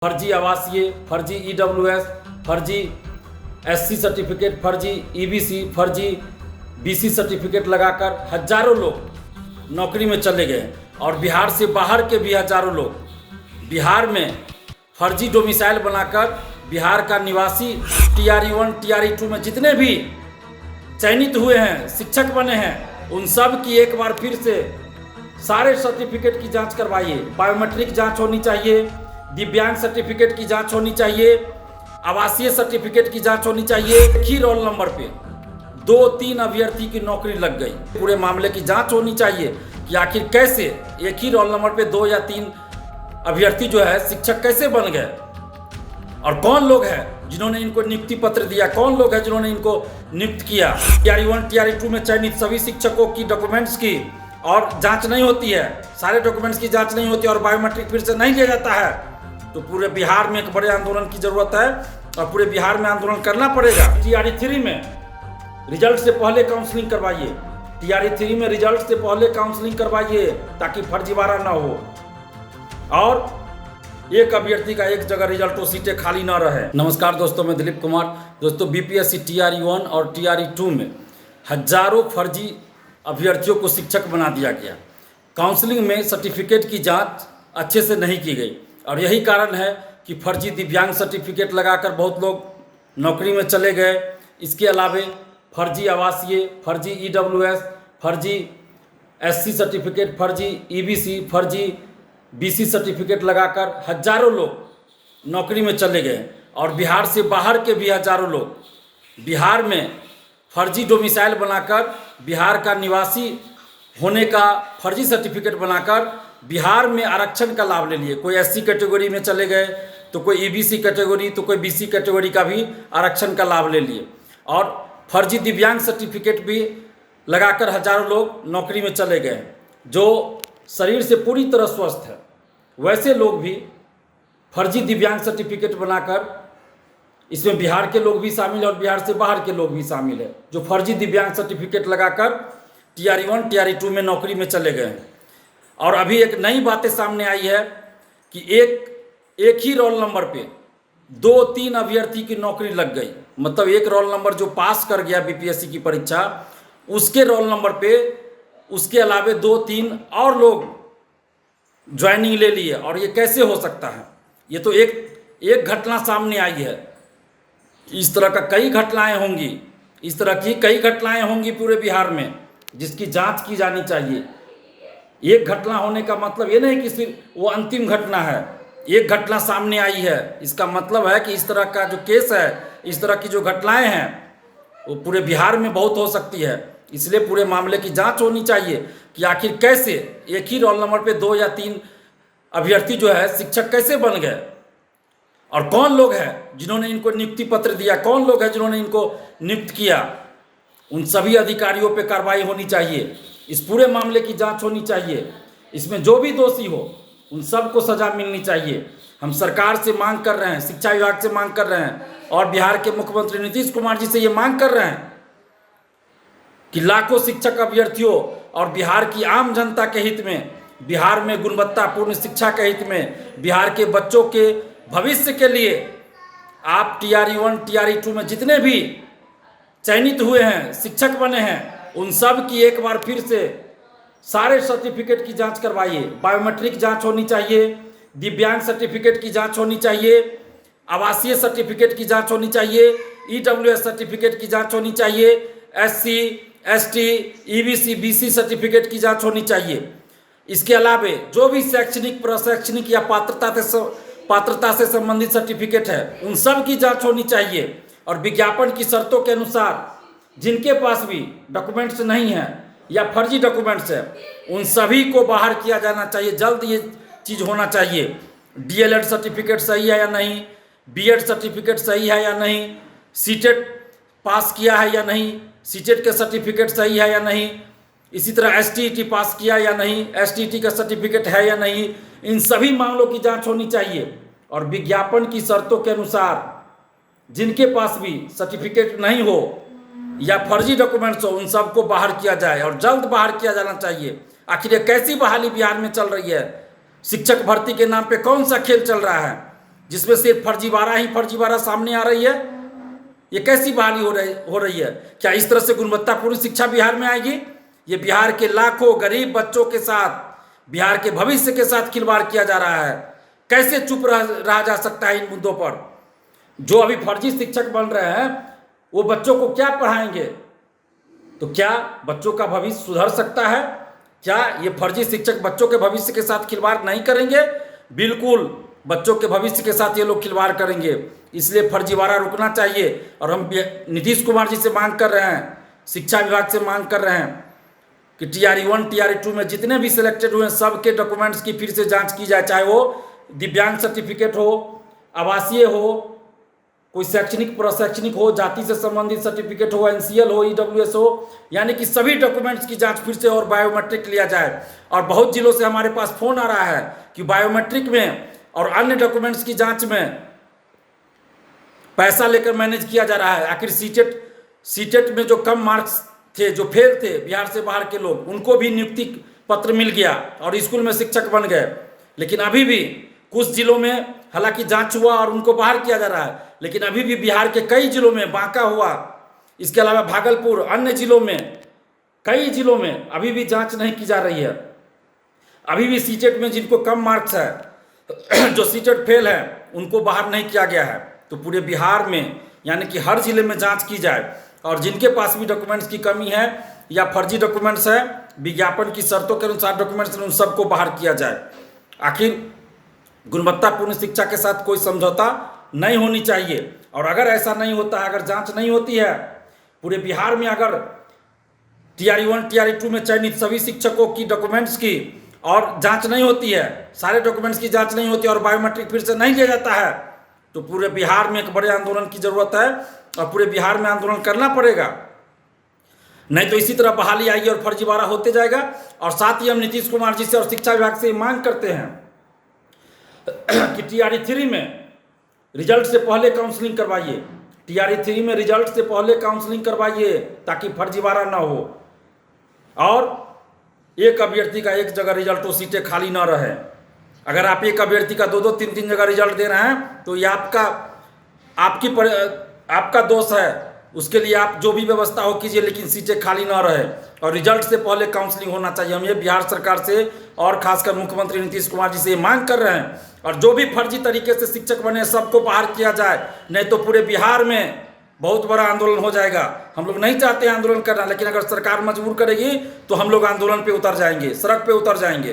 फर्जी आवासीय, फर्जी ईडब्ल्यूएस, फर्जी एससी सर्टिफिकेट, फर्जी ईबीसी, फर्जी बीसी सर्टिफिकेट लगाकर हजारों लोग नौकरी में चले गए और बिहार से बाहर के भी हजारों लोग बिहार में फर्जी डोमिसाइल बनाकर बिहार का निवासी TRE1 TRE2 में जितने भी चयनित हुए हैं, शिक्षक बने हैं, उन सब की एक बार फिर से सारे सर्टिफिकेट की जांच करवाइए। बायोमेट्रिक जांच होनी चाहिए, दिव्यांग सर्टिफिकेट की जांच होनी चाहिए, आवासीय सर्टिफिकेट की जांच होनी चाहिए। एक ही रोल नंबर पे 2-3 अभ्यर्थी की नौकरी लग गई। पूरे मामले की जांच होनी चाहिए कि आखिर कैसे एक ही रोल नंबर पे 2 या 3 अभ्यर्थी जो है शिक्षक कैसे बन गए और कौन लोग हैं जिन्होंने इनको नियुक्ति पत्र दिया, कौन लोग हैं जिन्होंने इनको नियुक्त किया। TRE1 TRE2 में चयनित सभी शिक्षकों की डॉक्यूमेंट्स की और जांच नहीं होती है, सारे डॉक्यूमेंट्स की जांच नहीं होती और बायोमेट्रिक फिर से नहीं लिया जाता है, तो पूरे बिहार में एक बड़े आंदोलन की जरूरत है और पूरे बिहार में आंदोलन करना पड़ेगा। TRE3 में रिजल्ट से पहले काउंसलिंग करवाइए, TRE3 में रिजल्ट से पहले काउंसलिंग करवाइए ताकि फर्जीवाड़ा ना हो और एक अभ्यर्थी का एक जगह रिजल्ट हो, सीटें खाली ना रहे। नमस्कार दोस्तों, मैं दिलीप कुमार। दोस्तों, BPSC TRE1 और TRE2 में हजारों फर्जी अभ्यर्थियों को शिक्षक बना दिया गया। काउंसलिंग में सर्टिफिकेट की जांच अच्छे से नहीं की गई और यही कारण है कि फर्जी दिव्यांग सर्टिफिकेट लगाकर बहुत लोग नौकरी में चले गए। इसके अलावे फर्जी आवासीय, फर्जी ईडब्ल्यूएस, फर्जी SC सर्टिफिकेट, फर्जी ईबीसी, फर्जी BC सर्टिफिकेट लगाकर हजारों लोग नौकरी में चले गए और बिहार से बाहर के भी हजारों लोग बिहार में फर्जी डोमिसाइल बनाकर बिहार का निवासी होने का फर्जी सर्टिफिकेट बनाकर बिहार में आरक्षण का लाभ ले लिए। कोई SC कैटेगरी में चले गए, तो कोई EBC कैटेगरी, तो कोई BC कैटेगरी का भी आरक्षण का लाभ ले लिए और फर्जी दिव्यांग सर्टिफिकेट भी लगाकर हजारों लोग नौकरी में चले गए। जो शरीर से पूरी तरह स्वस्थ है वैसे लोग भी फर्जी दिव्यांग सर्टिफिकेट बनाकर, इसमें बिहार के लोग भी शामिल है और बिहार से बाहर के लोग भी शामिल है, जो फर्जी दिव्यांग सर्टिफिकेट लगाकर TRE1 TRE2 में नौकरी में चले गए। और अभी एक नई बातें सामने आई है कि एक ही रोल नंबर पे 2-3 अभ्यर्थी की नौकरी लग गई। मतलब एक रोल नंबर जो पास कर गया BPSC की परीक्षा, उसके रोल नंबर पे उसके अलावे 2-3 और लोग ज्वाइनिंग ले लिए। और ये कैसे हो सकता है? ये तो एक घटना सामने आई है। इस तरह का कई घटनाएं होंगी, इस तरह की कई घटनाएं होंगी पूरे बिहार में जिसकी जांच की जानी चाहिए। एक घटना होने का मतलब ये नहीं कि सिर्फ वो अंतिम घटना है। एक घटना सामने आई है, इसका मतलब है कि इस तरह का जो केस है, इस तरह की जो घटनाएं हैं वो पूरे बिहार में बहुत हो सकती है। इसलिए पूरे मामले की जांच होनी चाहिए कि आखिर कैसे एक ही रोल नंबर पे 2 या 3 अभ्यर्थी जो है शिक्षक कैसे बन गए और कौन लोग हैं जिन्होंने इनको नियुक्ति पत्र दिया, कौन लोग हैं जिन्होंने इनको नियुक्त किया। उन सभी अधिकारियों पे कार्रवाई होनी चाहिए। इस पूरे मामले की जांच होनी चाहिए। इसमें जो भी दोषी हो उन सबको सजा मिलनी चाहिए। हम सरकार से मांग कर रहे हैं, शिक्षा विभाग से मांग कर रहे हैं और बिहार के मुख्यमंत्री नीतीश कुमार जी से ये मांग कर रहे हैं कि लाखों शिक्षक अभ्यर्थियों और बिहार की आम जनता के हित में, बिहार में गुणवत्तापूर्ण शिक्षा के हित में, बिहार के बच्चों के भविष्य के लिए आप TRE1 TRE2 में जितने भी चयनित हुए हैं, शिक्षक बने हैं, उन सब की एक बार फिर से सारे सर्टिफिकेट की जांच करवाइए। बायोमेट्रिक जांच होनी चाहिए, दिव्यांग सर्टिफिकेट की जांच होनी चाहिए, आवासीय सर्टिफिकेट की जांच होनी चाहिए, EWS सर्टिफिकेट की जांच होनी चाहिए, SC ST EBC BC certificate की जांच होनी चाहिए। इसके अलावे जो भी शैक्षणिक, प्रशैक्षणिक या पात्रता से संबंधित सर्टिफिकेट है उन सब की जांच होनी चाहिए और विज्ञापन की शर्तों के अनुसार जिनके पास भी डॉक्यूमेंट्स नहीं है या फर्जी डॉक्यूमेंट्स है उन सभी को बाहर किया जाना चाहिए। जल्द ये चीज़ होना चाहिए। DLED सर्टिफिकेट सही है या नहीं, BEd सर्टिफिकेट सही है या नहीं, CTET पास किया है या नहीं, CTET का सर्टिफिकेट सही है या नहीं, इसी तरह STET पास किया या नहीं, STET का सर्टिफिकेट है या नहीं, इन सभी मामलों की जांच होनी चाहिए और विज्ञापन की शर्तों के अनुसार जिनके पास भी सर्टिफिकेट नहीं हो या फर्जी डॉक्यूमेंट्स हो उन सबको बाहर किया जाए और जल्द बाहर किया जाना चाहिए। आखिर ये कैसी बहाली बिहार में चल रही है? शिक्षक भर्ती के नाम पे कौन सा खेल चल रहा है? जिसमें सिर्फ फर्जीवाड़ा ही फर्जीवाड़ा सामने आ रही है। ये कैसी बहाली हो रही है? क्या इस तरह से गुणवत्तापूर्ण शिक्षा बिहार में आएगी? ये बिहार के लाखों गरीब बच्चों के साथ, बिहार के भविष्य के साथ खिलवाड़ किया जा रहा है। कैसे चुप रहा जा सकता है इन मुद्दों पर? जो अभी फर्जी शिक्षक बन रहे हैं वो बच्चों को क्या पढ़ाएंगे? तो क्या बच्चों का भविष्य सुधर सकता है? क्या ये फर्जी शिक्षक बच्चों के भविष्य के साथ खिलवाड़ नहीं करेंगे? बिल्कुल बच्चों के भविष्य के साथ ये लोग खिलवाड़ करेंगे। इसलिए फर्जीवाड़ा रुकना चाहिए। और हम नीतीश कुमार जी से मांग कर रहे हैं, शिक्षा विभाग से मांग कर रहे हैं कि TRE 1 TRE 2 में जितने भी सिलेक्टेड हुए सबके डॉक्यूमेंट्स की फिर से जांच की जाए, चाहे वो दिव्यांग सर्टिफिकेट हो, आवासीय हो, कोई शैक्षणिक प्रशैक्षणिक हो, जाति से संबंधित सर्टिफिकेट हो, NCL हो, EWS हो, यानी कि सभी डॉक्यूमेंट्स की जांच फिर से और बायोमेट्रिक लिया जाए। और बहुत जिलों से हमारे पास फोन आ रहा है कि बायोमेट्रिक में और अन्य डॉक्यूमेंट्स की जांच में पैसा लेकर मैनेज किया जा रहा है। आखिर सीटेट में जो कम मार्क्स थे, जो फेल थे बिहार से बाहर के लोग, उनको भी नियुक्ति पत्र मिल गया और स्कूल में शिक्षक बन गए। लेकिन अभी भी कुछ जिलों में हालांकि जांच हुआ और उनको बाहर किया जा रहा है, लेकिन अभी भी बिहार के कई जिलों में, बांका हुआ, इसके अलावा भागलपुर, अन्य जिलों में, कई जिलों में अभी भी जांच नहीं की जा रही है। अभी भी सीटेट में जिनको कम मार्क्स है, जो सीटेट फेल है, उनको बाहर नहीं किया गया है। तो पूरे बिहार में यानी कि हर जिले में जांच की जाए और जिनके पास भी डॉक्यूमेंट्स की कमी है या फर्जी डॉक्यूमेंट्स है, विज्ञापन की शर्तों के अनुसार डॉक्यूमेंट्स, उन सबको बाहर किया जाए। आखिर गुणवत्तापूर्ण शिक्षा के साथ कोई समझौता नहीं होनी चाहिए। और अगर ऐसा नहीं होता है, अगर जांच नहीं होती है पूरे बिहार में, अगर TRE 1 TRE 2 में चयनित सभी शिक्षकों की डॉक्यूमेंट्स की और जांच नहीं होती है, सारे डॉक्यूमेंट्स की जांच नहीं होती और बायोमेट्रिक फिर से नहीं लिया जाता है, तो पूरे बिहार में एक बड़े आंदोलन की जरूरत है और पूरे बिहार में आंदोलन करना पड़ेगा। नहीं तो इसी तरह बहाली आएगी और फर्जीवाड़ा होते जाएगा। और साथ ही हम नीतीश कुमार जी से और शिक्षा विभाग से मांग करते हैं कि TRE 3 में रिजल्ट से पहले काउंसलिंग करवाइए। TRE 3 में रिजल्ट से पहले काउंसलिंग करवाइए ताकि फर्जीवाड़ा ना हो और एक अभ्यर्थी का एक जगह रिजल्ट हो, सीटें खाली ना रहे। अगर आप एक अभ्यर्थी का 2-2 3-3 जगह रिजल्ट दे रहे हैं तो ये आपका दोष है। उसके लिए आप जो भी व्यवस्था हो कीजिए, लेकिन सीटें खाली ना रहे और रिजल्ट से पहले काउंसलिंग होना चाहिए। हम ये बिहार सरकार से और खासकर मुख्यमंत्री नीतीश कुमार जी से मांग कर रहे हैं। और जो भी फर्जी तरीके से शिक्षक बने सबको बाहर किया जाए, नहीं तो पूरे बिहार में बहुत बड़ा आंदोलन हो जाएगा। हम लोग नहीं चाहते हैं आंदोलन करना, लेकिन अगर सरकार मजबूर करेगी तो हम लोग आंदोलन पे उतर जाएंगे, सड़क पे उतर जाएंगे।